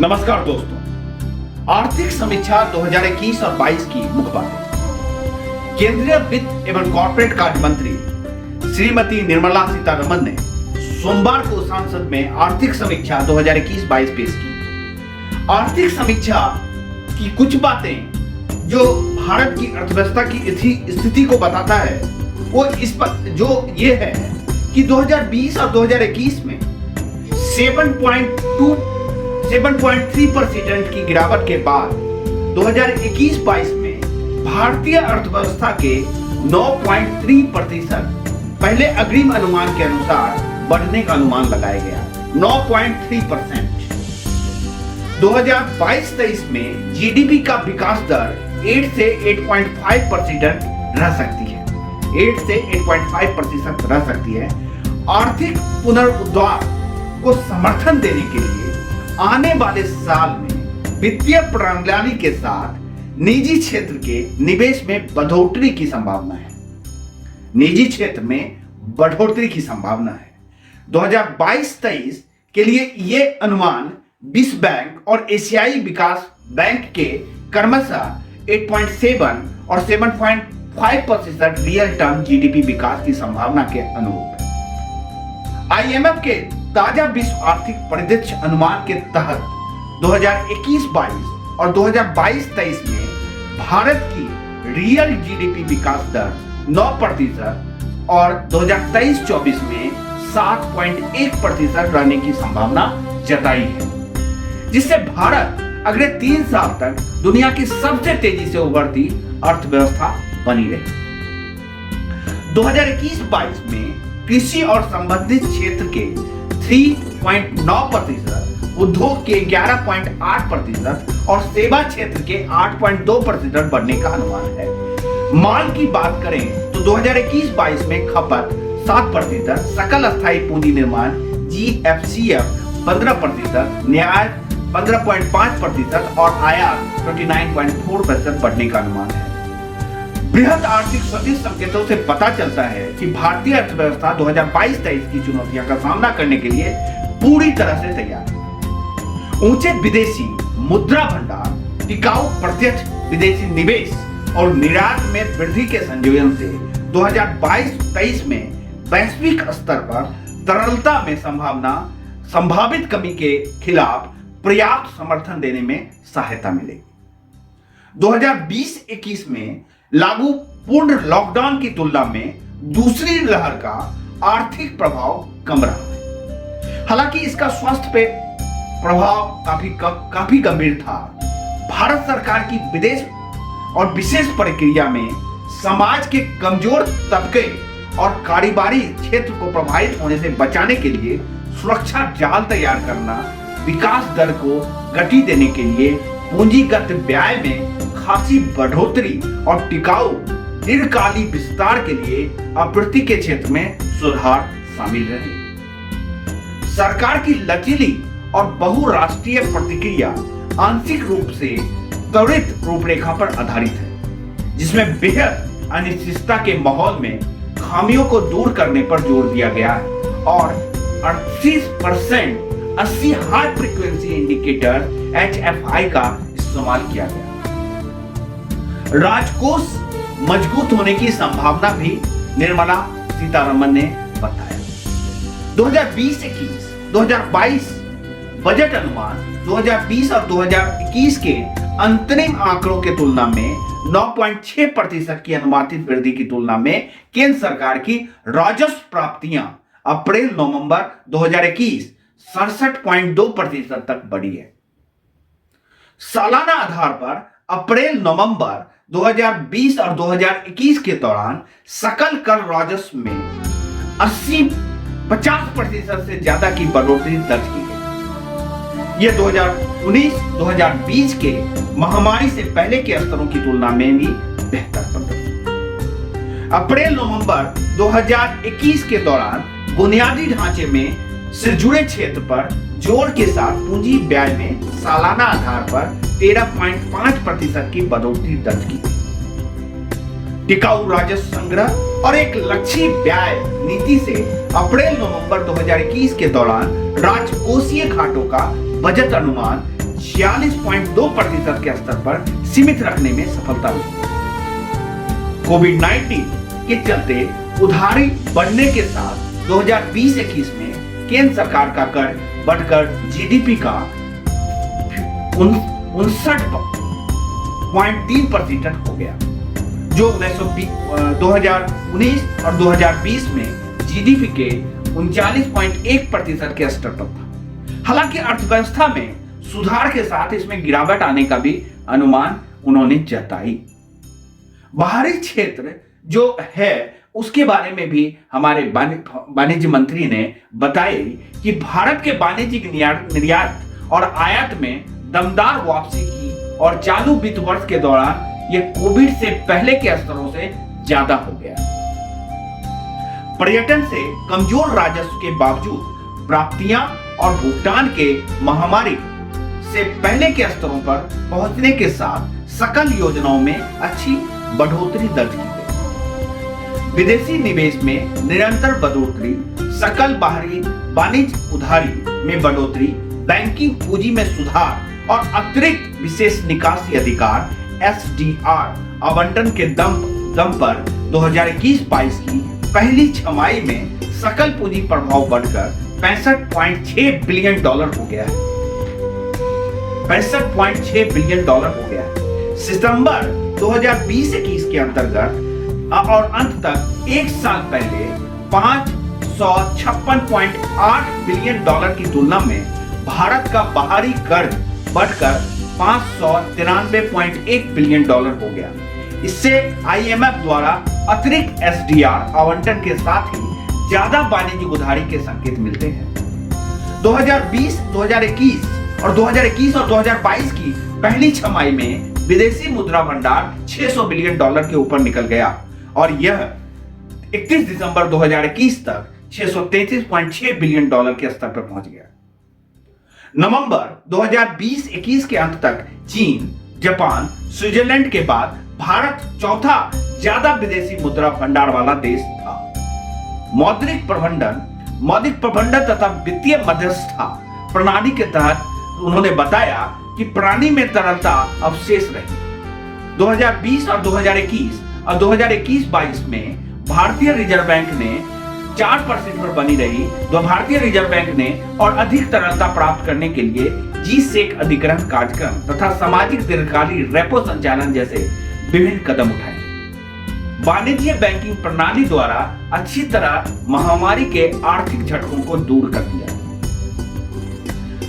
नमस्कार दोस्तों, आर्थिक समीक्षा 2021 और 22 की मुख्य बातें। केंद्रीय वित्त एवं कॉर्पोरेट कार्य मंत्री श्रीमती निर्मला सीतारमण ने सोमवार को संसद में आर्थिक समीक्षा 2021-22 पेश की। आर्थिक समीक्षा की कुछ बातें जो भारत की अर्थव्यवस्था की स्थिति को बताता है वो इस पर जो ये है कि 2020 और 2021 में 7.3% की गिरावट के बाद 2021-22 में भारतीय अर्थव्यवस्था के 9.3% पहले अग्रिम अनुमान के अनुसार बढ़ने का अनुमान लगाया गया। 9.3%। 2022-23 में जीडीपी का विकास दर 8 से 8.5% रह सकती है। 8 से 8.5% रह सकती है। आर्थिक पुनरुद्धार को समर्थन देने के लिए आने वाले साल में वित्तीय प्रणाली के साथ निजी क्षेत्र के निवेश में बढ़ोतरी की संभावना है। निजी क्षेत्र में बढ़ोतरी की संभावना है। 2022-23 के लिए यह अनुमान विश्व बैंक और एशियाई विकास बैंक के क्रमशः 8.7 और 7.5% रियल टर्म जीडीपी विकास की संभावना के अनुरूप है। आईएमएफ के ताजा विश्व आर्थिक परिदृश्य अनुमान के तहत 2021-22 और 2022-23 में भारत की रियल जीडीपी विकास दर 9% और 2023-24 में 7.1% रहने की संभावना जताई है, जिससे भारत अगले 3 साल तक दुनिया की सबसे तेजी से उभरती अर्थव्यवस्था बनी रहे। 2021-22 में कृषि और संबंधित क्षेत्र के 3.9%, उद्योग के 11.8% और सेवा क्षेत्र के 8.2% बढ़ने का अनुमान है। माल की बात करें तो 2021-22 में खपत 7%, सकल स्थायी पूंजी निर्माण जीएफसीएफ 15%, निर्यात 15.5% और आयात 29.4% बढ़ने का अनुमान है। बृहद आर्थिक सदिश संकेतों से पता चलता है कि भारतीय अर्थव्यवस्था 2022-23 की चुनौतियों का सामना करने के लिए पूरी तरह से तैयार है। ऊंचे विदेशी मुद्रा भंडार, टिकाऊ प्रत्यक्ष विदेशी निवेश और निर्यात में वृद्धि के संयोजन से 2022-23 में वैश्विक स्तर पर तरलता में संभावित कमी के खिलाफ पर्याप्त समर्थन देने में सहायता मिलेगी। 2020-21 में लागू पूर्ण लॉकडाउन की तुलना में दूसरी लहर का आर्थिक प्रभाव कम रहा है। हालांकि इसका स्वास्थ्य पे प्रभाव काफी गंभीर था। भारत सरकार की विदेश और विशेष प्रक्रिया में समाज के कमजोर तबके और कारोबारी क्षेत्र को प्रभावित होने से बचाने के लिए सुरक्षा जाल तैयार करना, विकास दर को गति देने के लिए पूंजीगत व्यय में खासी बढ़ोतरी और टिकाऊ दीर्घकालीन विस्तार के लिए आपूर्ति के क्षेत्र में सुधार शामिल रहे। सरकार की लचीली और बहुराष्ट्रीय प्रतिक्रिया आंशिक रूप से त्वरित रूपरेखा पर आधारित है, जिसमें बेहद अनिश्चितता के माहौल में खामियों को दूर करने पर जोर दिया गया है और 38% 80 हाई फ्रीक्वेंसी इंडिकेटर HFI का इस्तेमाल किया गया। राजकोष मजबूत होने की संभावना भी निर्मला सीतारमण ने बताया। 2020-21, 2022 बजट अनुमान 2020 और 2021 के अंतरिम आंकड़ों के तुलना में 9.6% की अनुमानित वृद्धि की तुलना में केंद्र सरकार की राजस्व प्राप्तियां अप्रैल-नवंबर 2021 67.2% तक बढ़ी है। सालाना आधार पर अप्रैल-नवंबर 2020 और 2021 के दौरान सकल कर राजस्व में 50% से ज्यादा की बढ़ोतरी दर्ज की गई। यह 2019-2020 के महामारी से पहले के स्तरों की तुलना में भी बेहतर प्रदर्शन। अप्रैल-नवंबर 2021 के दौरान बुनियादी ढांचे में से जुड़े क्षेत्र पर जोर के साथ पूंजी ब्याज में सालाना आधार पर 13.5% की बढ़ोतरी दर्ज की। टिकाऊ राजस्व संग्रह और एक लक्षित व्यय नीति से अप्रैल-नवंबर 2021 के दौरान राजकोषीय घाटों का बजट अनुमान 46.2% के स्तर पर सीमित रखने में सफलता मिली। कोविड-19 के चलते उधारी बढ़ने के साथ 2020-21 में केंद्र सरकार का कर बढ़कर जीडीपी का 59.3% हो गया, जो 2019 और 2020 में जीडीपी के 39.1% के स्तर पर था। हालांकि अर्थव्यवस्था में सुधार के साथ इसमें गिरावट आने का भी अनुमान उन्होंने जताई। बाहरी क्षेत्र जो है उसके बारे में भी हमारे वाणिज्य मंत्री ने बताया कि भारत के वाणिज्यिक निर्यात और आयात में दमदार वापसी की और चालू वित्त वर्ष के दौरान यह कोविड से पहले के स्तरों से ज्यादा हो गया। पर्यटन से कमजोर राजस्व के बावजूद प्राप्तियां और भुगतान के महामारी से पहले के स्तरों पर पहुंचने के साथ सकल योजनाओं में अच्छी बढ़ोतरी दर्ज की गई। विदेशी निवेश में निरंतर बढ़ोतरी, सकल बाहरी वाणिज्य उधारी में बढ़ोतरी, बैंकिंग पूंजी में सुधार और अतिरिक्त विशेष निकासी अधिकार SDR आवंटन के दम पर 2021-22 की पहली छमाही में सकल पूंजी प्रभाव बढ़कर $65.6 बिलियन हो गया है। $65.6 बिलियन हो गया है। सितंबर 2020-21 के अंतर्गत और अंत तक एक साल पहले $556.8 बिलियन की तुलना में भारत का बाहरी कर्ज बढ़कर $593.1 बिलियन हो गया। इससे IMF द्वारा अतिरिक्त SDR आवंटन के साथ ही ज्यादा वाणिज्यिक उधारी के संकेत मिलते हैं। 2020, 2021 और 2022 की पहली छमाही में विदेशी मुद्रा भंडार $600 बिलियन के ऊपर निकल गया और यह 31 दिसंबर 2021 तक $633.6 बिलियन के स्तर पर पहुंच गया। नवंबर 2020-21 के अंत तक चीन, जापान, स्विट्जरलैंड के बाद भारत चौथा ज्यादा विदेशी मुद्रा भंडार वाला देश था। मौद्रिक प्रबंधन तथा वित्तीय मध्यस्थता प्रणाली के तहत उन्होंने बताया कि प्रणाली में तरलता अवशेष रही। 2020 और 2021-22 में भारतीय रिजर्व बैंक ने 4% पर बनी रही। भारतीय रिजर्व बैंक ने और अधिक तरलता प्राप्त करने के लिए G-SEC अधिग्रहण कार्यक्रम तथा सामाजिक दीर्घकालीन रेपो संचालन जैसे विभिन्न कदम उठाए। वाणिज्य बैंकिंग प्रणाली द्वारा अच्छी तरह महामारी के आर्थिक झटकों को दूर कर दिया।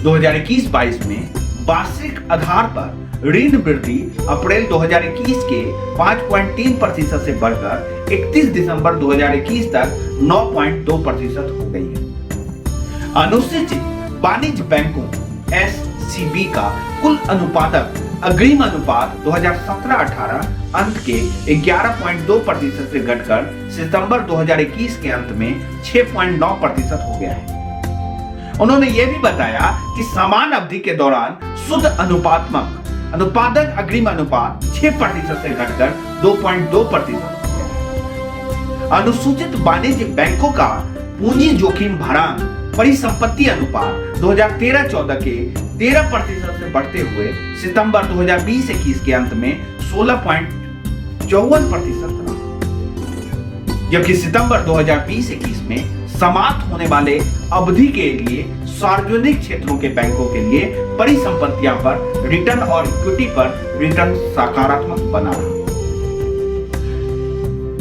2021-22 में वार्षिक आधार पर ऋण वृद्धि अप्रैल 2021 के 5.3% से बढ़कर 31 दिसंबर 2021 तक 9.2% हो गई है। अनुसूचित वाणिज्य बैंकों SCB का कुल अनुपातक अग्रिम अनुपात 2017-18 अंत के 11.2% से घटकर सितंबर 2021 के अंत में 6.9% हो गया है। उन्होंने यह भी बताया कि समान अवधि के दौरान शुद्ध अनुपातक अग्रिम अनुपात 6% से घटकर 2.2% हो गया है। अनुसूचित वाणिज्य बैंकों का पूंजी जोखिम भरांक परिसंपत्ति अनुपात 2013-14 के 13% से बढ़ते हुए सितंबर 2020-21 के अंत में 16.54% रहा, जबकि सितंबर 2020-21 में समाप्त होने वाले अवधि के लिए सार्वजनिक क्षेत्रों के बैंकों के लिए परिसंपत्तियां पर रिटर्न और इक्विटी पर रिटर्न सकारात्मक बना रहा।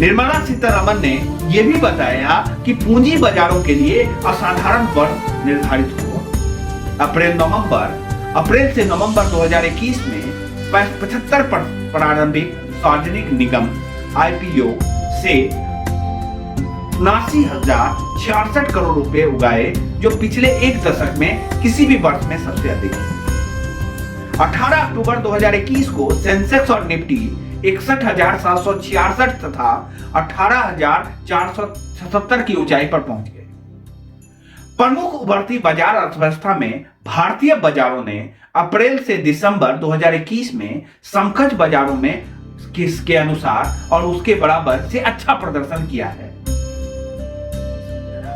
निर्मला सीतारमण ने यह भी बताया कि पूंजी बाजारों के लिए असाधारण वर्ष निर्धारित हुआ। अप्रैल से नवंबर 2021 में 75 प्रारंभिक सार्वजनिक निगम IPO से 79,066 करोड़ रुपए उगाए, जो पिछले एक दशक में किसी भी वर्ष में सबसे अधिक है। 18 अक्टूबर 2021 को सेंसेक्स और निफ्टी 61,766 तथा 18,477 की ऊंचाई पर पहुंच गए। प्रमुख उभरती बाजार अर्थव्यवस्था में भारतीय बाजारों ने अप्रैल से दिसंबर 2021 में समकक्ष बाजारों में किसके अनुसार और उसके बराबर से अच्छा प्रदर्शन किया है।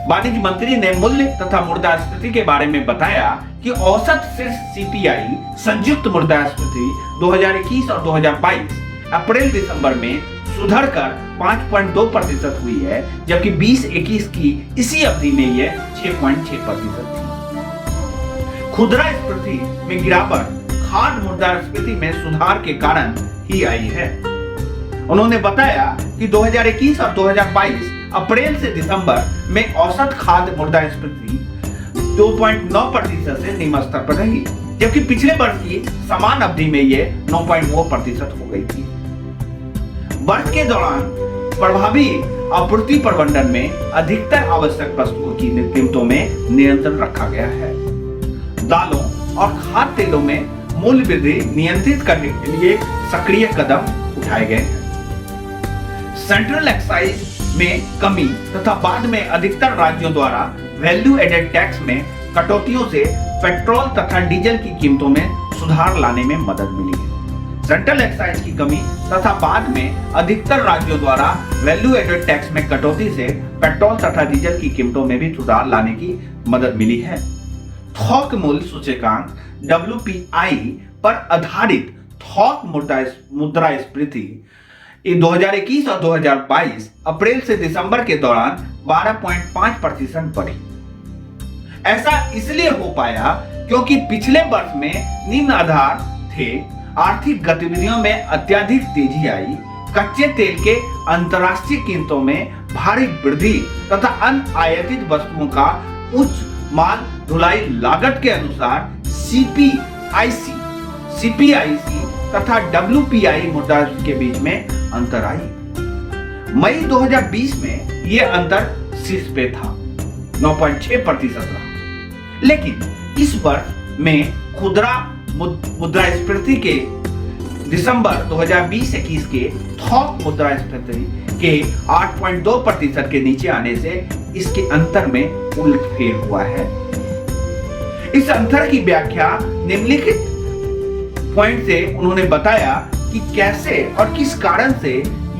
वाणिज्य मंत्री ने मूल्य तथा मुद्रास्फीति के बारे में बताया कि औसत शीर्ष सीपीआई संयुक्त मुद्रास्फीति 2021 और 2022 अप्रैल दिसंबर में सुधरकर 5.2% हुई है, जबकि 2021 की इसी अवधि में यह 6.6% थी। खुदरास्फीति में गिरावट खाद्य मुद्रास्फीति में सुधार के कारण ही आई है। उन्होंने बताया कि 2021 और 2022 अप्रैल से दिसंबर में औसत खाद्य मुद्रास्फीति 2.9% से निम्न स्तर पर रही, जबकि पिछले वर्ष की समान अवधि में यह 9.9% हो गई थी। वर्ष के दौरान प्रभावी आपूर्ति प्रबंधन में अधिकतर आवश्यक वस्तुओं की कीमतों में नियंत्रण रखा गया है। दालों और खाद्य तेलों में मूल्य वृद्धि नियंत्रित करने के लिए सक्रिय कदम उठाए गए हैं। सेंट्रल एक्साइज में कमी तथा बाद में अधिकतर राज्यों द्वारा वैल्यू एडेड टैक्स में कटौतियों से पेट्रोल तथा डीजल की कीमतों में सुधार लाने में मदद मिली है। सेंट्रल एक्साइज की कमी तथा बाद में अधिकतर राज्यों द्वारा वैल्यू एडेड टैक्स में कटौती से पेट्रोल तथा डीजल की कीमतों में भी सुधार लाने की मदद मिली है। थोक मूल्य सूचकांक WPI पर आधारित थोक मुद्रास्फीति 2021 और 2022 अप्रैल से दिसंबर के दौरान 12.5% बढ़ी। ऐसा इसलिए हो पाया क्योंकि पिछले वर्ष में निम्न आधार थे, आर्थिक गतिविधियों में अत्यधिक तेजी आई, कच्चे तेल के अंतर्राष्ट्रीय कीमतों में भारी वृद्धि तथा अन्य आयातित वस्तुओं का उच्च माल ढुलाई लागत के अनुसार CPIC तथा WPI मुद्रा के बीच में अंतर आई। मई 2020 में यह अंतर शीर्ष पे था, 9.6% रहा, लेकिन इस वर्ष में खुदरा मुद्रास्फीति के दिसंबर 2020-21 के थोक मुद्रास्फीति के 8.2% के नीचे आने से इसके अंतर में उलटफेर हुआ है। इस अंतर की व्याख्या निम्नलिखित पॉइंट से उन्होंने बताया कि कैसे और किस कारण से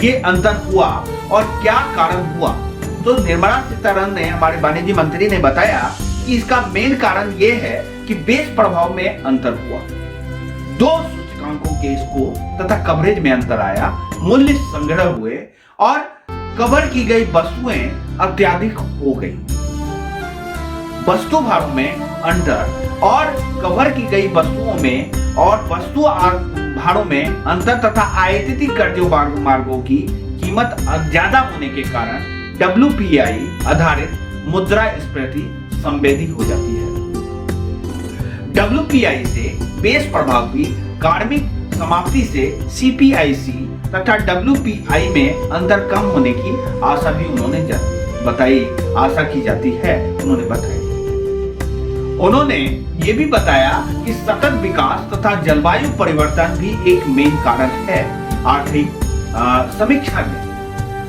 ये अंतर हुआ और क्या कारण हुआ। तो निर्मला सीतारमण ने, हमारे वाणिज्य मंत्री ने बताया कि इसका मेन कारण ये है कि बेस प्रभाव में अंतर हुआ, दो सूचकांकों के स्कोर तथा कवरेज में अंतर आया, मूल्य संग्रह हुए और कवर की गई वस्तुएं अत्यधिक हो गई। वस्तु भारों में अंतर और कवर की गई वस्तुओं में और वस्तु भारों में अंतर तथा आयातित कर्जों मार्गों की कीमत ज्यादा होने के कारण WPI आधारित मुद्रास्फीति संवेदी हो जाती है। WPI से बेस प्रभावी कार्मिक समाप्ति से CPIC तथा WPI में अंतर कम होने की आशा भी उन्होंने बताई, आशा की जाती है, उन्होंने बताया। उन्होंने ये भी बताया कि सतत विकास तथा जलवायु परिवर्तन भी एक मेन कारण है आर्थिक समीक्षा में।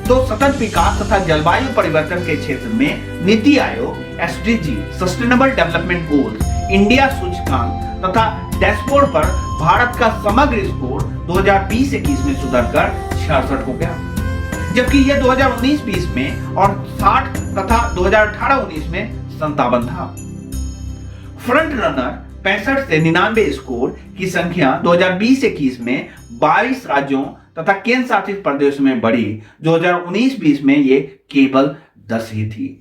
तो सतत विकास तथा जलवायु परिवर्तन के क्षेत्र में NITI Aayog SDG sustainable development goals India सूचकांक तथा डैशबोर्ड पर भारत का समग्र स्कोर 2020-21 में सुधरकर 66 हो गया, जबकि यह 2019-20 में और 60 तथा 2018-19 में 57 था। फ्रंट रनर 65 से 99 स्कोर की संख्या 2020-21 में 22 राज्यों तथा केंद्र शासित प्रदेशों में बढ़ी, 2019-20 में ये केवल 10 ही थी।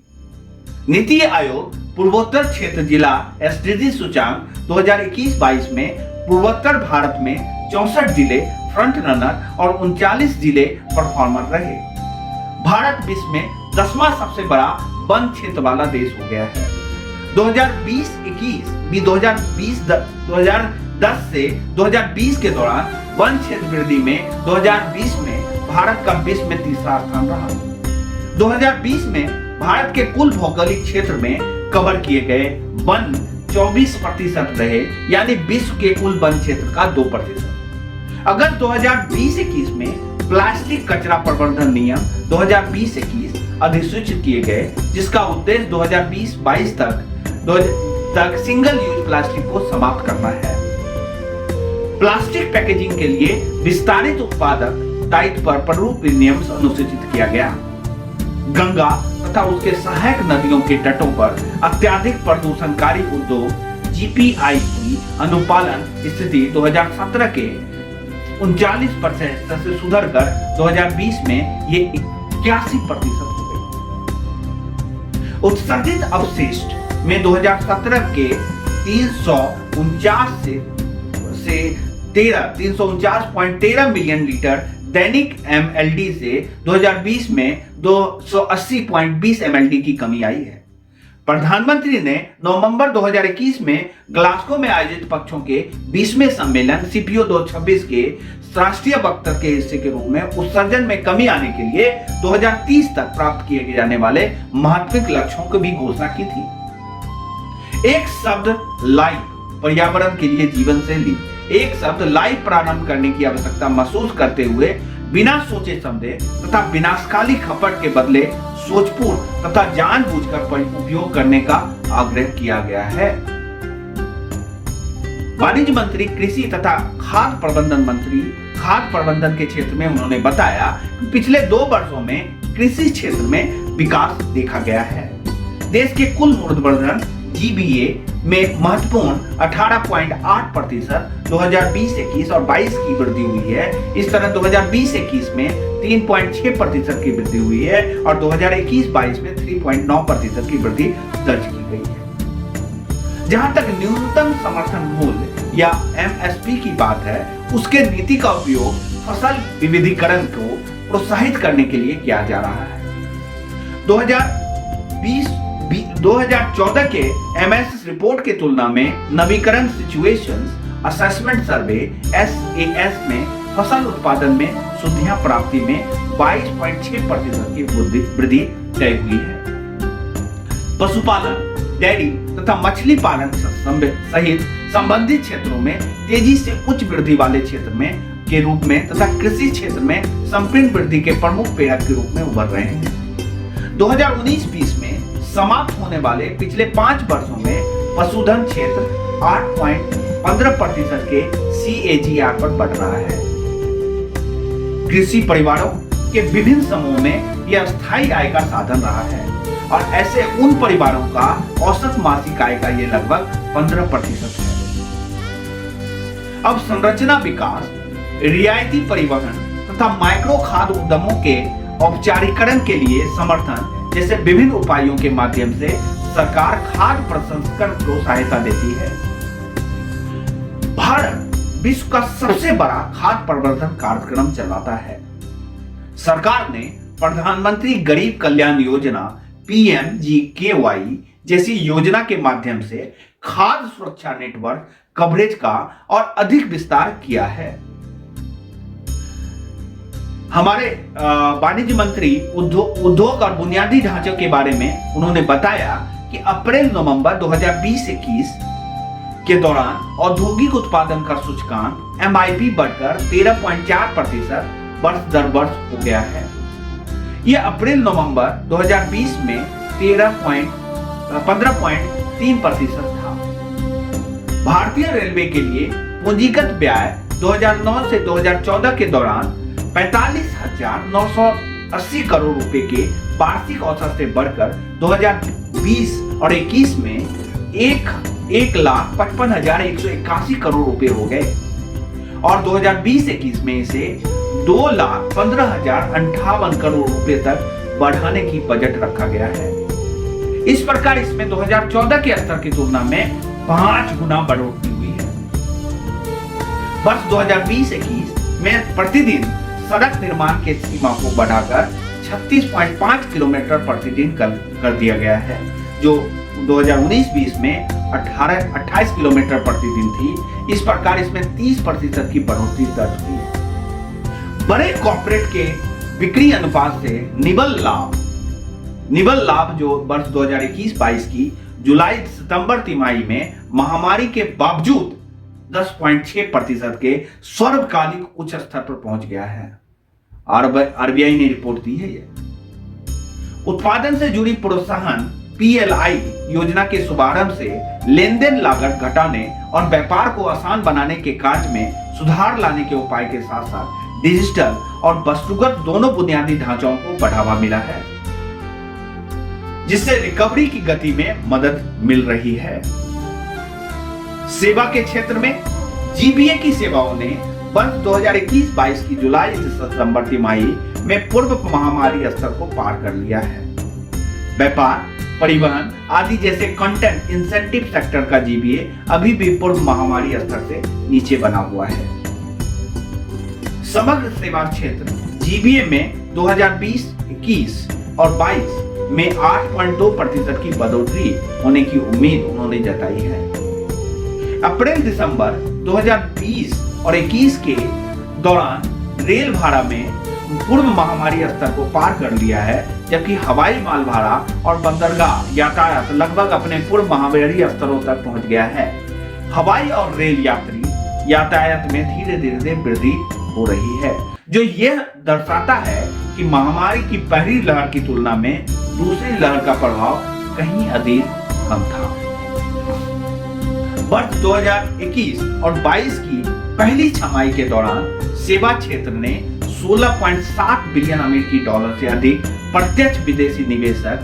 नीति आयोग पूर्वोत्तर क्षेत्र जिला SDG सूचकांक 2021-22 में पूर्वोत्तर भारत में 64 जिले फ्रंट रनर और 39 जिले परफॉर्मर रहे। भारत विश्व में 10वां सबसे बड़ा वन क्षेत्र वाला देश हो गया है। 2020-21 भी 2010 से 2020 के दौरान वन क्षेत्र वृद्धि में 2020 में भारत का विश्व में तीसरा स्थान रहा। 2020 में भारत के कुल भौगोलिक क्षेत्र में कवर किए गए वन 24% रहे, यानी विश्व के कुल वन क्षेत्र का 2%। अगस्त 2020-21 में प्लास्टिक कचरा प्रबंधन नियम 2020-21 अधिसूचित किए गए, जिसका उद्देश्य 2020-22 तक सिंगल यूज प्लास्टिक को समाप्त करना है। प्लास्टिक पैकेजिंग के लिए विस्तारित उत्पादक दायित्व पर प्रारूप नियम अनुसूचित किया गया। गंगा तथा उसके सहायक नदियों के तटों पर अत्यधिक प्रदूषणकारी उद्योग जीपीआई की अनुपालन स्थिति 2017 के 39% से सुधर कर 2020 में ये 81% हो गई। उत्सर्जित अपशिष्ट में 2017 के 349.13 मिलियन लीटर दैनिक एमएलडी से 2020 में 280.20 एमएलडी की कमी आई है। प्रधानमंत्री ने नवंबर 2021 में ग्लासगो में आयोजित पक्षों के 20वें सम्मेलन सीपीओ 226 के राष्ट्रीय वक्तव्य के हिस्से के रूप में उत्सर्जन में कमी आने के लिए 2030 तक प्राप्त किए जाने वाले महत्वपूर्ण लक्ष्यों की भी घोषणा की थी। एक शब्द लाइफ, पर्यावरण के लिए जीवन शैली, एक शब्द लाइफ प्रारंभ करने की आवश्यकता महसूस करते हुए बिना सोचे समझे तथा विनाशकाली खपत के बदले सोचपूर्ण तथा जानबूझकर उपयोग करने का आग्रह किया गया है। वाणिज्य मंत्री, कृषि तथा खाद्य प्रबंधन मंत्री खाद्य प्रबंधन के क्षेत्र में उन्होंने बताया कि पिछले 2 वर्षों में कृषि क्षेत्र में विकास देखा गया है। देश के कुल मूल्यवर्धन जीबीए में महत्वपूर्ण 18.8% 2020-21 और 22 की वृद्धि हुई है। इस तरह 2020-21 में 3.6% की वृद्धि हुई है और 2021-22 में 3.9% की वृद्धि दर्ज की गई है। जहां तक न्यूनतम समर्थन मूल्य या एमएसपी की बात है, उसके नीति का उपयोग फसल विविधीकरण को प्रोत्साहित करने के लिए किया जा रहा है। 2014 के एमएस रिपोर्ट की तुलना में नवीकरण सिचुएशंस असेसमेंट सर्वे एसएएस में फसल उत्पादन में शुद्धियां प्राप्ति में 22.6% की वृद्धि तय हुई है। पशुपालन, डेयरी तथा मछली पालन सहित संबंधित क्षेत्रों में तेजी से उच्च वृद्धि वाले क्षेत्र में के रूप में तथा कृषि क्षेत्र में संपूर्ण वृद्धि के प्रमुख प्रेरक के रूप में उभर रहे हैं। 2019-20 में समाप्त होने वाले पिछले 5 वर्षों में पशुधन क्षेत्र 8.15% के CAGR पर बढ़ रहा है। कृषि परिवारों के विभिन्न समूहों में यह स्थायी आय का साधन रहा है और ऐसे उन परिवारों का औसत मासिक आय का ये लगभग 15% है। अब संरचना विकास, रियायती परिवहन तथा माइक्रो खाद्य उद्यमों के औपचारिकरण के लिए समर्थन जैसे विभिन्न उपायों के माध्यम से सरकार खाद्य प्रसंस्करण को सहायता देती है। भारत विश्व का सबसे बड़ा खाद्य प्रवर्धन कार्यक्रम चलाता है। सरकार ने प्रधानमंत्री गरीब कल्याण योजना PMGKY जैसी योजना के माध्यम से खाद्य सुरक्षा नेटवर्क कवरेज का और अधिक विस्तार किया है। हमारे वाणिज्य मंत्री उद्योग और बुनियादी ढांचों के बारे में उन्होंने बताया कि अप्रैल-नवंबर 2020-21 के दौरान औद्योगिक उत्पादन का सूचकांक MIP बढ़कर 13.4% वर्ष दर वर्ष हो गया है। यह अप्रैल-नवंबर 2020 में 15.3% था। भारतीय रेलवे के लिए पूंजीगत व्यय 2009 से 2014 के दौरान 45,980 करोड़ रुपए के वार्षिक औसत से बढ़कर 2020 और 21 में 1,55,181 करोड़ रुपए हो गए और 2020-21 में इसे 2,15,058 करोड़ रुपए तक बढ़ाने की बजट रखा गया है। इस प्रकार इसमें 2014 के स्तर की तुलना में 5 गुना बढ़ोतरी हुई है। वर्ष 2020-21 में प्रतिदिन सड़क निर्माण के सीमा को बढ़ाकर 36.5 किलोमीटर प्रतिदिन कर दिया गया है, जो 2019-20 में 28 किलोमीटर प्रतिदिन थी। इस प्रकार इसमें 30% की बढ़ोतरी दर्ज हुई है। बड़े कॉर्पोरेट के बिक्री अनुपात से निवल लाभ जो वर्ष 2021-22 की जुलाई सितंबर तिमाही में महामारी के बावजूद 10.6% के सर्वकालिक उच्च स्तर पर पहुंच गया है। आरबीआई ने रिपोर्ट दी है। उत्पादन से जुड़ी प्रोत्साहन PLI योजना के शुभारंभ से लेन देन लागत घटाने और व्यापार को आसान बनाने के कार्य में सुधार लाने के उपाय के साथ साथ डिजिटल और वस्तुगत दोनों बुनियादी ढांचों को बढ़ावा मिला है, जिससे रिकवरी की गति में मदद मिल रही है। सेवा के क्षेत्र में जीबीए की सेवाओं ने वर्ष 2021-22 की जुलाई से सितंबर तिमाही में पूर्व महामारी स्तर को पार कर लिया है। व्यापार, परिवहन आदि जैसे कंटेंट इंसेंटिव सेक्टर का जीबीए अभी भी पूर्व महामारी स्तर से नीचे बना हुआ है। समग्र सेवा क्षेत्र जीबीए में 2020-21 और 22 में 8.2% की बढ़ोतरी होने की उम्मीद उन्होंने जताई है। अप्रैल-दिसंबर 2020 और 21 के दौरान रेल भाड़ा में पूर्व महामारी स्तर को पार कर लिया है, जबकि हवाई माल भाड़ा और बंदरगाह यातायात लगभग अपने पूर्व महामारी स्तरों तक पहुंच गया है। हवाई और रेल यात्री यातायात में धीरे धीरे वृद्धि हो रही है, जो यह दर्शाता है कि महामारी की पहली लहर की तुलना में दूसरी लहर का प्रभाव कहीं अधिक कम था। वर्ष 2021 और 22 की पहली छमाही के दौरान सेवा क्षेत्र ने 16.7 बिलियन अमेरिकी डॉलर से अधिक प्रत्यक्ष विदेशी निवेशक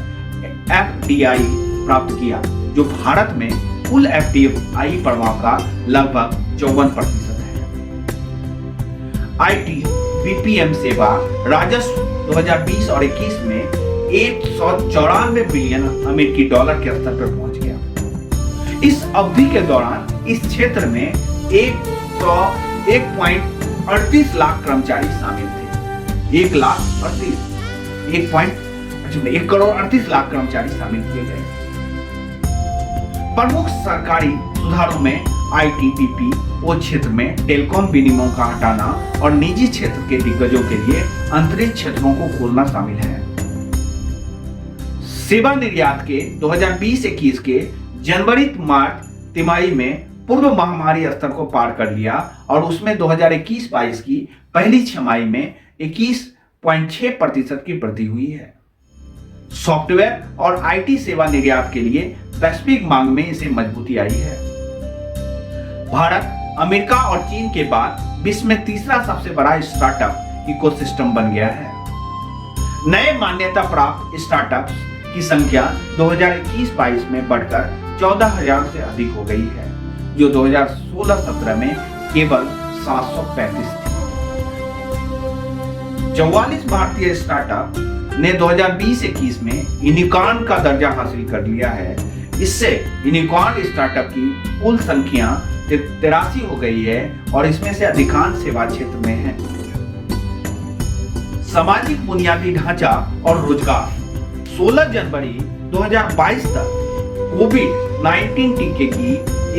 एफडीआई प्राप्त किया, जो भारत में कुल एफडीआई प्रभाव का लगभग 54% है। आईटी बीपीएम सेवा राजस्व 2020 और 21 में 194 बिलियन अमेरिकी डॉलर के स्तर पर पहुंच गया। इस अवधि के दौरान इस क्षेत्र में 1.38 लाख कर्मचारी शामिल थे। 1 करोड़ 38 लाख कर्मचारी शामिल किए गए। प्रमुख सरकारी सुधारों में आईटीबीपी क्षेत्र में टेलीकॉम विनिमयों का हटाना और निजी क्षेत्र के दिग्गजों के लिए अंतरिक्ष क्षेत्रों को खोलना शामिल है। सेवा निर्यात के 2020-21 के जनवरी-मार्च तिमाही में पूर्व महामारी स्तर को पार कर लिया और उसमें 2021-22 की पहली छमाही में 21.6% की वृद्धि हुई है। सॉफ्टवेयर और आईटी सेवा निर्यात के लिए वैश्विक मांग में इसे मजबूती आई है। भारत अमेरिका और चीन के बाद विश्व में तीसरा सबसे बड़ा स्टार्टअप इकोसिस्टम बन गया है। नए मान्यता प्राप्त स्टार्टअप्स की संख्या 2021-22 में बढ़कर 14,000 से अधिक हो गई है, जो 2016-17 में केवल 735 थी। 44 भारतीय स्टार्टअप ने 2020-21 में यूनिकॉर्न का दर्जा हासिल कर लिया है। इससे यूनिकॉर्न स्टार्टअप की कुल संख्या 83 हो गई है और इसमें से अधिकांश सेवा क्षेत्र में है। सामाजिक बुनियादी ढांचा और रोजगार 16 जनवरी 2022 तक कोविड-19 टीके की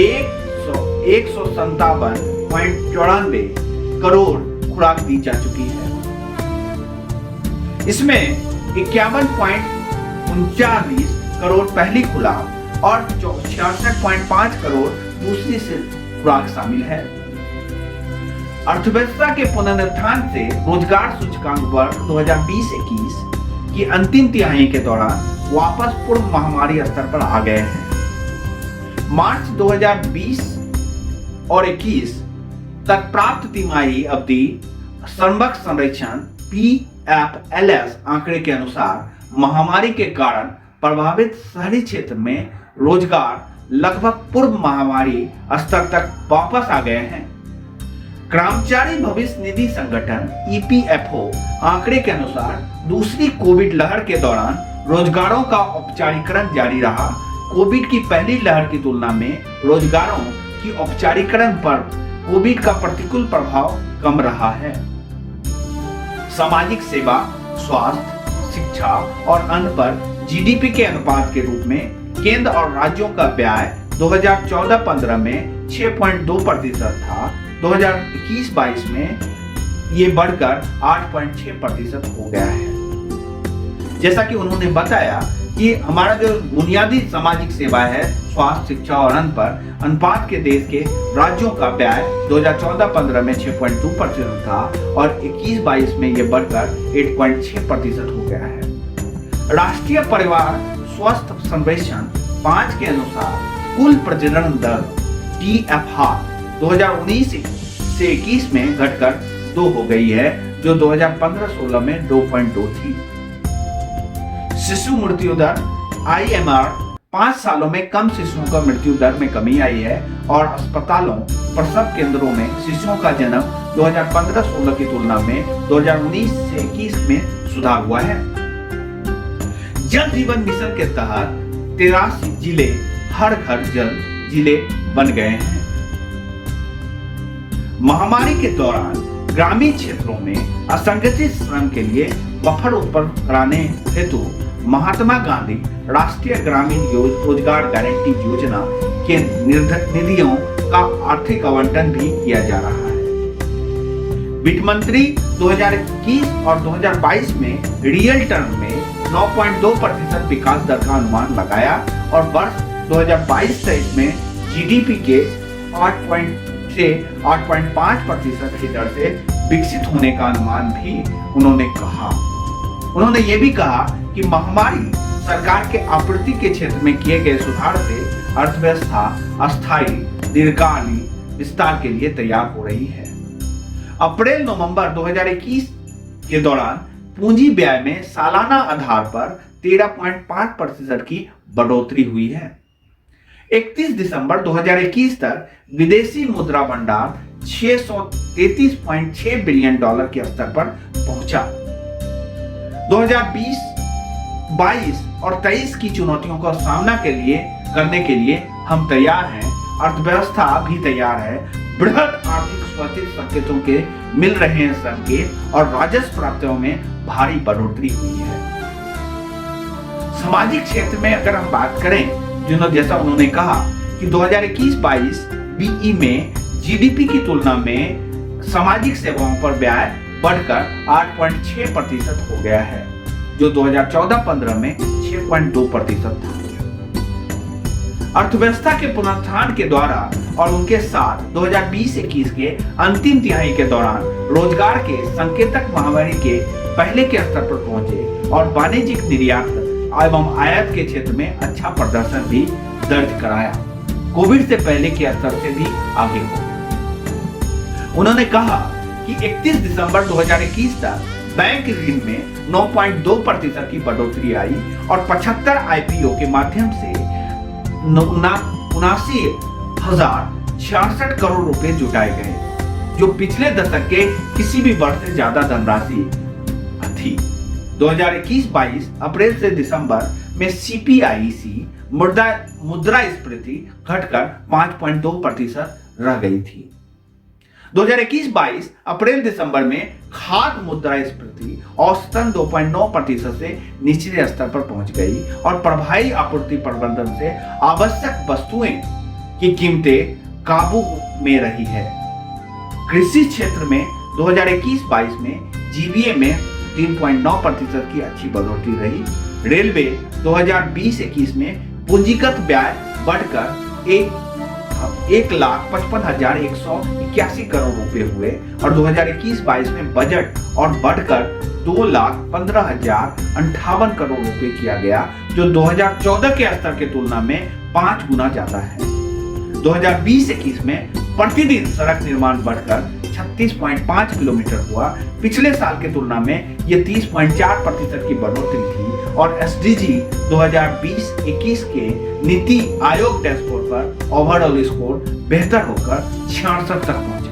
157.94 करोड़ खुराक दी जा चुकी है। इसमें 51.39 करोड़ पहली खुराक और 66.5 करोड़ दूसरी से खुराक शामिल है। अर्थव्यवस्था के पुनरुत्थान से रोजगार सूचकांक वर्ष 2020-21 की अंतिम तिमाही के दौरान वापस पूर्व महामारी स्तर पर आ गए हैं। मार्च 2020 और 21 तक प्राप्त तिमाही अवधि श्रमक संरक्षण PFLS आंकड़े के अनुसार महामारी के कारण प्रभावित शहरी क्षेत्र में रोजगार लगभग पूर्व महामारी स्तर तक वापस आ गए हैं। कर्मचारी भविष्य निधि संगठन EPFO आंकड़े के अनुसार दूसरी कोविड लहर के दौरान रोजगारों का औपचारिकरण जारी रहा। कोविड की पहली लहर की तुलना में रोजगारों की औपचारिकरण पर कोविड का प्रतिकूल प्रभाव कम रहा है। सामाजिक सेवा, स्वास्थ्य, शिक्षा और अन्य पर जीडीपी के अनुपात के रूप में केंद्र और राज्यों का व्यय 2014-15 में 6.2% था। 2021-22 में ये बढ़कर 8.6% हो गया है। जैसा कि उन्होंने बताया कि हमारा जो बुनियादी सामाजिक सेवा है, स्वास्थ्य, शिक्षा और अन्य पर अनुपात के देश के राज्यों का व्यय 2014-15 में 6.2% था और 21-22 में यह बढ़कर 8.6% हो गया है। राष्ट्रीय परिवार स्वास्थ्य सर्वेक्षण 5 के अनुसार कुल प्रजनन दर TFR 2019 से 21 में घटकर 2 हो गई है, जो 2015-16 में 2.2 थी। शिशु मृत्यु दर IMR 5 सालों में कम शिशुओं का मृत्यु दर में कमी आई है और अस्पतालों, प्रसव केंद्रों में शिशुओं का जन्म 2015-16 की तुलना में 2019 से 21 में सुधार हुआ है। जल जीवन मिशन के तहत 83 जिले हर घर जल जिले बन गए हैं। महामारी के दौरान ग्रामीण क्षेत्रों में असंगठित श्रम के लिए बफर उत्पन्न कराने हेतु महात्मा गांधी राष्ट्रीय ग्रामीण रोजगार गारंटी योजना के निधियों का आर्थिक आवंटन भी किया जा रहा है। वित्त मंत्री 2021 और 2022 में रियल टर्म में 9.2% विकास दर का अनुमान लगाया और वर्ष 2022-23 में जीडीपी के 8 से 8.5% की दर से विकसित होने का अनुमान भी उन्होंने कहा। उन्होंने ये भी कहा कि महामारी सरकार के आपूर्ति के क्षेत्र में किए गए सुधार से अर्थव्यवस्था अस्थायी दीर्घकालीन विस्तार के लिए तैयार हो रही है। अप्रैल-नवंबर 2021 के दौरान पूंजी व्यय में सालाना आधार पर 13.5% की बढ़ोतरी हुई है। 31 दिसंबर 2021 तक विदेशी मुद्रा भंडार $633.6 बिलियन के स्तर पर पहुंचा। 2020, 22 और 23 की चुनौतियों का सामना करने के लिए हम तैयार हैं। अर्थव्यवस्था भी तैयार है। बृहद आर्थिक स्वास्थ्य संकेतों के मिल रहे हैं संकेत और राजस्व प्राप्तियों में भारी बढ़ोतरी हुई है। सामाजिक क्षेत्र में अगर हम बात करें, जैसा उन्होंने कहा कि 2021-22 बीई में जीडीपी की तुलना में सामाजिक सेवाओं पर व्यय बढ़कर 8.6% हो गया है, जो 2014-15 में 6.2% था। अर्थव्यवस्था के पुनरुत्थान के द्वारा और उनके साथ 2020-21 के अंतिम तिमाही के दौरान रोजगार के संकेतक महामारी के पहले के स्तर पर पहुंचे और वाणिज्यिक निर्यात एवं आयात के क्षेत्र में अच्छा प्रदर्शन भी दर्ज कराया, कोविड से पहले के स्तर से भी आगे हो। उन्होंने कहा कि 31 दिसंबर 2021 तक बैंक ऋण में 9.2% की बढ़ोतरी आई और 75 आईपीओ के माध्यम से 79,066 करोड़ रुपए जुटाए गए, जो पिछले दशक के किसी भी वर्ष से ज्यादा धनराशि थी। 2021-22 अप्रैल से दिसंबर में सीपीआईसी मुद्रास्फीति घटकर 5.2% रह गई थी। 2021-22 अप्रैल दिसंबर में खाद्य मुद्रास्फीति औसतन 2.9% से निचले स्तर पर पहुंच गई और प्रभावी आपूर्ति प्रबंधन से आवश्यक वस्तुएं की कीमतें काबू में रही है। कृषि क्षेत्र में 2021-22 में जीवीए में 3.9% की अच्छी बढ़ोतरी रही। रेलवे 2020-21 में पूंजीगत व्यय बढ़कर 1,55,181 करोड़ रुपए हुए और 2021-22 में बजट और बढ़कर 2,15,058 करोड़ रुपए किया गया, जो 2014 के स्तर की तुलना में 5 गुना ज्यादा है। 2020-21 में प्रतिदिन सड़क निर्माण बढ़कर 36.5 किलोमीटर हुआ। पिछले साल की तुलना में यह 30.4% की बढ़ोतरी थी और एसडीजी 2020-21 के नीति आयोग डैशबोर्ड पर ओवरऑल स्कोर बेहतर होकर 66 तक पहुंचा।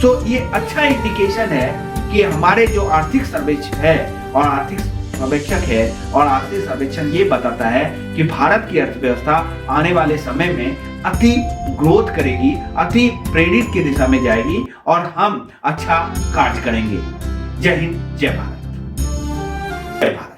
तो ये अच्छा इंडिकेशन है कि हमारे जो आर्थिक सर्वेक्षण है और आर्थिक सर्वेक्षक है और आर्थिक सर्वेक्षण ये बताता है कि भारत की अर्थव्यवस्था आने वाले समय में अति ग्रोथ करेगी, अति प्रेरित की दिशा में जाएगी और हम अच्छा कार्य करेंगे। जय हिंद, जय भारत, जय भारत।